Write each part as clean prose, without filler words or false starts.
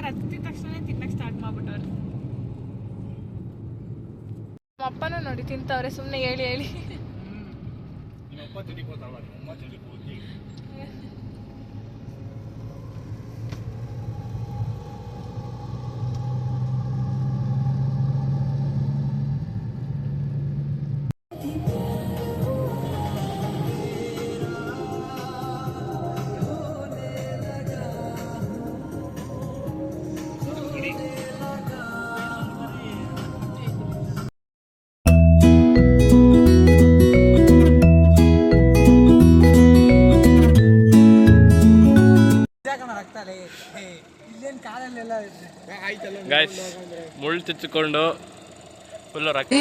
ಹತ್ತಿದ ತಕ್ಷಣ ತಿನ್ನಕ್ ಸ್ಟಾರ್ಟ್ ಮಾಡ್ಬಿಟ್ಟವ್ರೆ. ನಮ್ಮ ಅಪ್ಪನೂ ನೋಡಿ ತಿಂತವ್ರೆ ಸುಮ್ಮನೆ ಹೇಳಿ ಹೇಳಿ. ಗೈಸ್ ಮುಳ್ಳು ಚುಚ್ಚಿಕೊಂಡು ಫುಲ್ ರಕ್ತ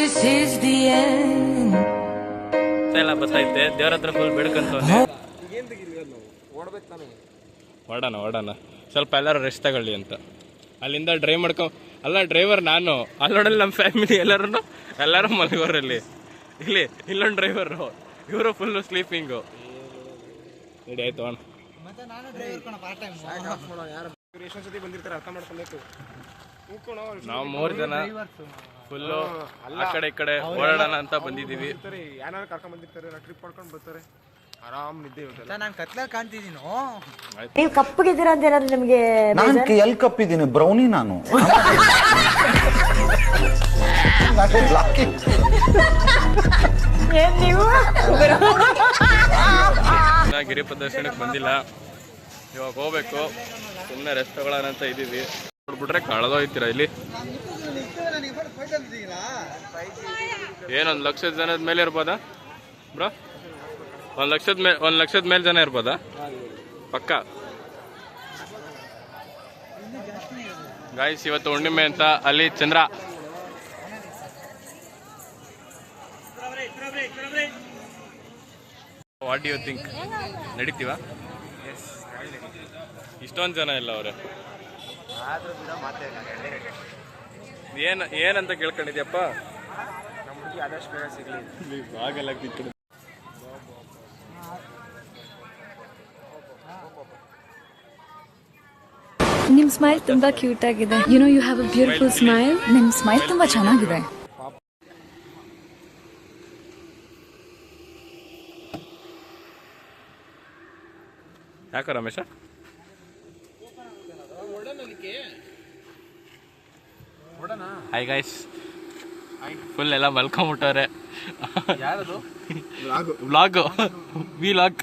ಎಲ್ಲ ಬರ್ತೈತೆ. ದೇವ್ರ ಹತ್ರ ಫುಲ್ ಬೆಳ್ಕಂತವ್ನೆ. ಓಡೋಣ ಸ್ವಲ್ಪ ಎಲ್ಲರೂ ರೆಸ್ಟ್ ತಗೊಳ್ಳಿ ಅಂತ. ಅಲ್ಲಿಂದ ಡ್ರೈವ್ ಅಲ್ಲ ಡ್ರೈವರ್ ನಾನು, ಅಲ್ಲಿ ನೋಡಲ್ಲಿ ನಮ್ಮ ಫ್ಯಾಮಿಲಿ ಎಲ್ಲರೂ ಮಲಗೋರಲ್ಲಿ. ಇಲ್ಲೊಂದು ಡ್ರೈವರು, ಇವರು ಫುಲ್ಲು ಸ್ಲೀಪಿಂಗು. ರೆಡಿ ಆಯ್ತು ಅಣ್ಣ. ನಾವು 3 ಜನ ಫುಲ್ಲು ಆ ಕಡೆ ಈ ಕಡೆ ಓಡಾಡೋಣ ಅಂತ ಬಂದಿದ್ದೀವಿ. ಯಾರು ಕರ್ಕೊಂಡ್ ಬಂದಿರ್ತಾರೆ, ಟ್ರಿಪ್ ಮಾಡ್ಕೊಂಡು ಬರ್ತಾರೆ, ಆರಾಮ್ ನಿದ್ದೆ ಇರುತ್ತೆ. ನಾನು ಕತ್ಲಲ್ಲಿ ಕಾಣ್ತಿದ್ದೀನೋ. ನೀವು ಕಪ್ಪಗಿದ್ದೀರಾ ಅಂತ ಏನಾದ್ರು ನಿಮಗೆ? ನಾನು ಎಲ್ಲಿ ಕಪ್ಪಿದ್ದೀನಿ? ಬ್ರೌನಿ ನಾನು. ನೀವು ಗಿರಿ ಪ್ರದರ್ಶನಕ್ಕೆ ಬಂದಿಲ್ಲ, ಇವಾಗ ಹೋಗ್ಬೇಕು. ಸುಮ್ಮನೆ ರೆಸ್ಟ್ ತಗೊಳ್ಳೋಣ ಅಂತ ಇದ್ದೀವಿ. ನೋಡ್ಬಿಟ್ರೆ ಕಳೆದೋಯ್ತೀರ ಇಲ್ಲಿ. ಏನೊಂದು 1,00,000 ಜನದ ಮೇಲೆ ಇರ್ಬೋದಾ ಬ್ರೋ? 1,00,000 ಮೇಲೆ ಜನ ಇರ್ಬೋದಾ ಪಕ್ಕ? ಗಾಯ್ಸ್ ಇವತ್ತು ಹುಣ್ಣಿಮೆ ಅಂತ ಅಲ್ಲಿ ಚಂದ್ರ. What do you think? ನಡೀತೀವ? ಇಷ್ಟೊಂದು ಜನ ಇಲ್ಲ ಅವ್ರೆ. ಏನಂತ ಕೇಳ್ಕೊಂಡಿದ್ಯಪ್ಪ? ಆದಷ್ಟು ಬೇಗ ಸಿಗ್ಲಿ. ಆಗಲ್ಲ. ನಿಮ್ ಸ್ಮೈಲ್ ತುಂಬಾ ಕ್ಯೂಟ್ ಆಗಿದೆ. You know you have a beautiful smile. ನಿಮ್ ಸ್ಮೈಲ್ ತುಂಬಾ ಚೆನ್ನಾಗಿದೆ. ಯಾಕ ರಮೇಶ? ಹಾಯ್ ಗೈಸ್, ಫುಲ್ ಎಲ್ಲ ಮಲ್ಕೊಂಬಿಟ್ಟವ್ರೆ. Vlog vlog.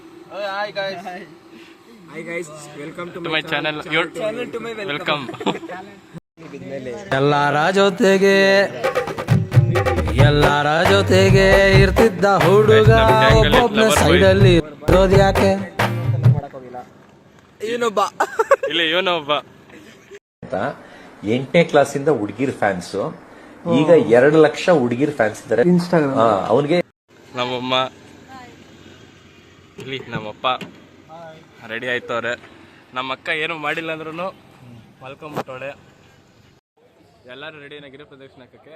Hi guys, welcome to my channel. Welcome. ಎಲ್ಲಾರ ಜೊತೆಗೆ ಇರ್ತಿದ್ದ ಹುಡುಗ ಒಬ್ಬೊಬ್ಬನ ಸೈಡಲ್ಲಿ ಇರೋದು ಯಾಕೆ? ಇವನೊಬ್ಬ 8ನೇ ಕ್ಲಾಸಿಂದ ಹುಡುಗಿರ್ ಫ್ಯಾನ್ಸ್, ಈಗ 2 ಲಕ್ಷ ಹುಡುಗಿರ್ ಫ್ಯಾನ್ಸ್ ಇದ್ದಾರೆ ಇನ್ಸ್ಟಾಗ್ರಾಮ್. ಅವನಿಗೆ ನಮ್ಮಪ್ಪ ರೆಡಿ ಆಯ್ತವ್ರೆ. ನಮ್ಮ ಅಕ್ಕ ಏನು ಮಾಡಿಲ್ಲ ಅಂದ್ರೂ ಮಲ್ಕೊಂಬಿಟ್ಟವಳೆ. ಎಲ್ಲರೂ ರೆಡಿನ ಗಿರಿ ಪ್ರದಕ್ಷಿಣೆ ಹಾಕಕ್ಕೆ?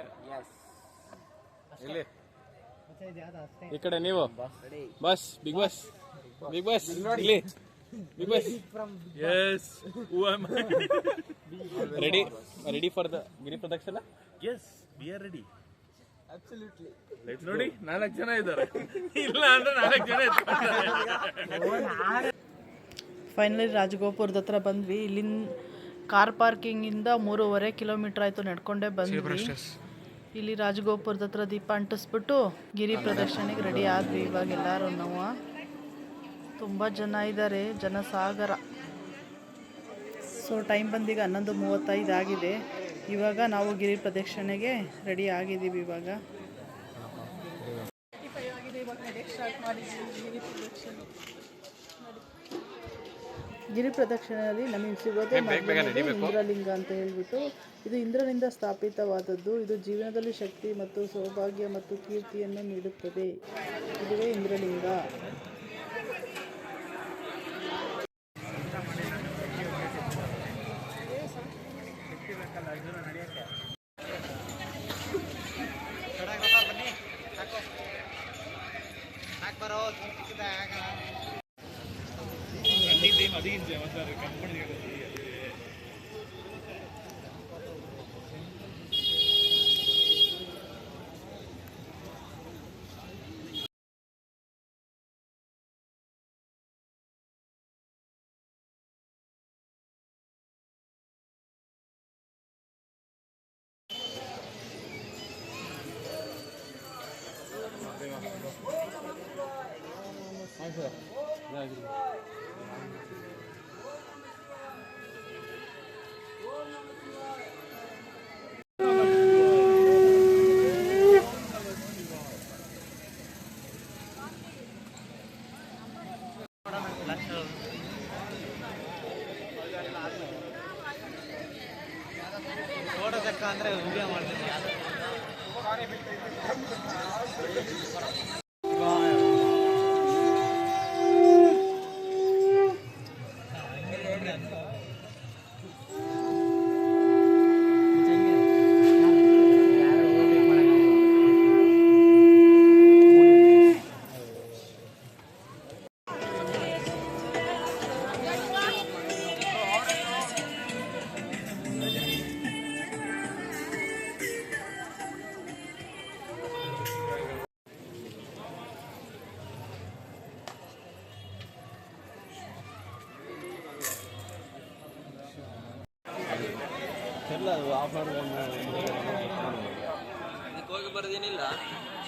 ಇಲ್ಲಿ ಈ ಕಡೆ ನೀವು ಬಸ್, ಬಿಗ್ ಬಾಸ್ ಇಲ್ಲಿ big boss. Yes, who am I? Ready for the ಗಿರಿ ಪ್ರದಕ್ಷಿಣೆ? Yes, we are ready. Absolutely. ನೋಡಿ 4 ಜನ ಇದ್ದಾರೆ. ಇಲ್ಲ ಅಂದ್ರೆ 4 ಜನ ಇದ್ದಾರೆ. ಫೈನಲಿ ರಾಜಗೋಪುರದ ಹತ್ರ ಬಂದ್ವಿ. ಇಲ್ಲಿಂದ ಕಾರ್ ಪಾರ್ಕಿಂಗಿಂದ 3.5 ಕಿಲೋಮೀಟರ್ ಆಯಿತು ನಡ್ಕೊಂಡೇ ಬಂದ್ವಿ. ಇಲ್ಲಿ ರಾಜಗೋಪುರದ ಹತ್ರ ದೀಪ ಅಂಟಿಸ್ಬಿಟ್ಟು ಗಿರಿ ಪ್ರದಕ್ಷಿಣೆಗೆ ರೆಡಿ ಆದ್ವಿ. ಇವಾಗ ಎಲ್ಲರೂ ನಾವು ತುಂಬ ಜನ ಇದ್ದಾರೆ, ಜನಸಾಗರ. ಸೊ ಟೈಮ್ ಬಂದೀಗ 11:35 ಆಗಿದೆ. ಇವಾಗ ನಾವು ಗಿರಿ ಪ್ರದಕ್ಷಿಣೆಗೆ ರೆಡಿ ಆಗಿದ್ದೀವಿ. ಇವಾಗ ಗಿರಿ ಪ್ರದಕ್ಷಿಣೆಯಲ್ಲಿ ನಮಗೆ ಸಿಗೋದು ಇಂದ್ರಲಿಂಗ ಅಂತ ಹೇಳ್ಬಿಟ್ಟು. ಇದು ಇಂದ್ರನಿಂದ ಸ್ಥಾಪಿತವಾದದ್ದು. ಇದು ಜೀವನದಲ್ಲಿ ಶಕ್ತಿ ಮತ್ತು ಸೌಭಾಗ್ಯ ಮತ್ತು ಕೀರ್ತಿಯನ್ನು ನೀಡುತ್ತದೆ. ಇದುವೇ ಇಂದ್ರಲಿಂಗ.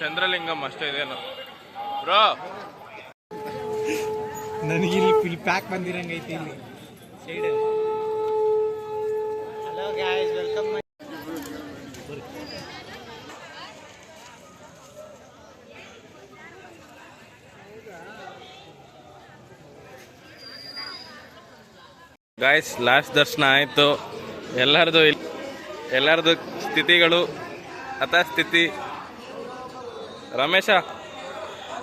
ಚಂದ್ರಲಿಂಗಂ ಅಷ್ಟೇ ಇದೇನು ಬ್ರೋ. ನನಗೆ ಇಲ್ಲಿ ಫುಲ್ ಪ್ಯಾಕ್ ಬಂದಿರಂಗೈತಿ ಇಲ್ಲಿ side. Hello guys, welcome. Guys, last ದರ್ಶನ ಆಯಿತು. ಎಲ್ಲರದು ಸ್ಥಿತಿಗಳು ಸ್ಥಿತಿ. ರಮೇಶ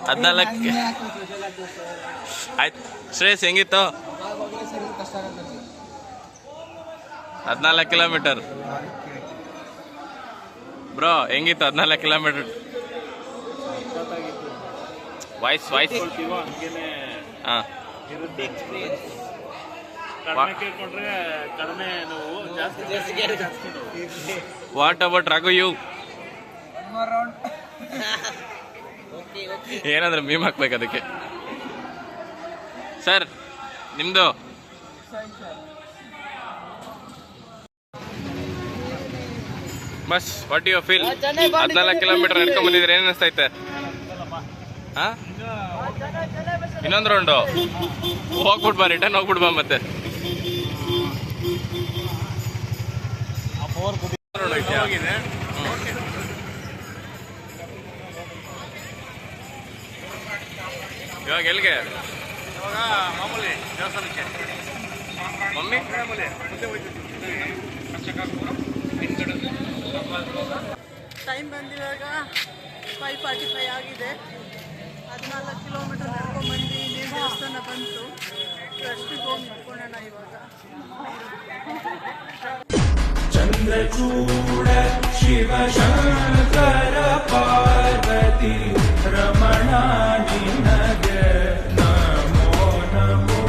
14 ಆಯ್ತು. ಶ್ರೇಯಸ್ ಹೆಂಗಿತ್ತು? 14 ಕಿಲೋಮೀಟರ್ ಬ್ರೋ, ಹೆಂಗಿತ್ತು 14 ಕಿಲೋಮೀಟರ್? ವಾಯ್ಸ್ ಹಾಂ. What about Raghu you? ಏನಾದ್ರೆ ಮೀಮ್ ಹಾಕ್ಬೇಕು ಅದಕ್ಕೆ. ಸರ್ ನಿಮ್ದು bus what you feel? 14 kilometre ನಡ್ಕೊಂಡ್ ಬಂದಿದ್ರೆ ಏನ್ ಅನಿಸ್ತೈತೆ? ಹಾ, ಇನ್ನೊಂದು ರೌಂಡು ಹೋಗ್ಬಿಡ್ಬಾ, ರಿಟರ್ನ್ ಹೋಗ್ಬಿಡ್ಬಾ. ಮತ್ತೆ ಇವಾಗ ಎಲ್ಲಿಗೆ? ಮಾಮೂಲಿ ದೇವಸ್ಥಾನಕ್ಕೆ ಮಮ್ಮಿ ಟೈಮ್ ಬಂದಿವಾಗ 5:45 ಆಗಿದೆ. 14 ಕಿಲೋಮೀಟರ್ ನಡ್ಕೊಂಡ್ಬಂದು ಇನ್ನೇನು ದೇವಸ್ಥಾನ ಬಂತು. ರಸ್ಟಿಗೆ ಹೋಗಿ ನಿಂತ್ಕೊಳ್ಳೋಣ ಇವಾಗ. ಚಂದ್ರಚೂಡ ಶಿವ ಶಂಕರ ಪಾರ್ವತಿ ರಮಣ ನಿನಗೆ ನಮೋ ನಮೋ.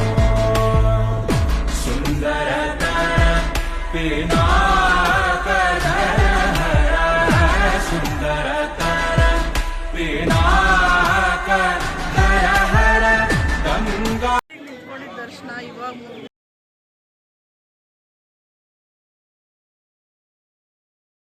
ಸುಂದರತರ ಪಿನಾಕರ ಹರ, ಸುಂದರತರ ಪಿನಾಕರ ಹರ ಹರ ಗಂಗಾ. ನಿಂತ್ಕೊಂಡಿದ್ದ ದರ್ಶನ ಇವಾಗ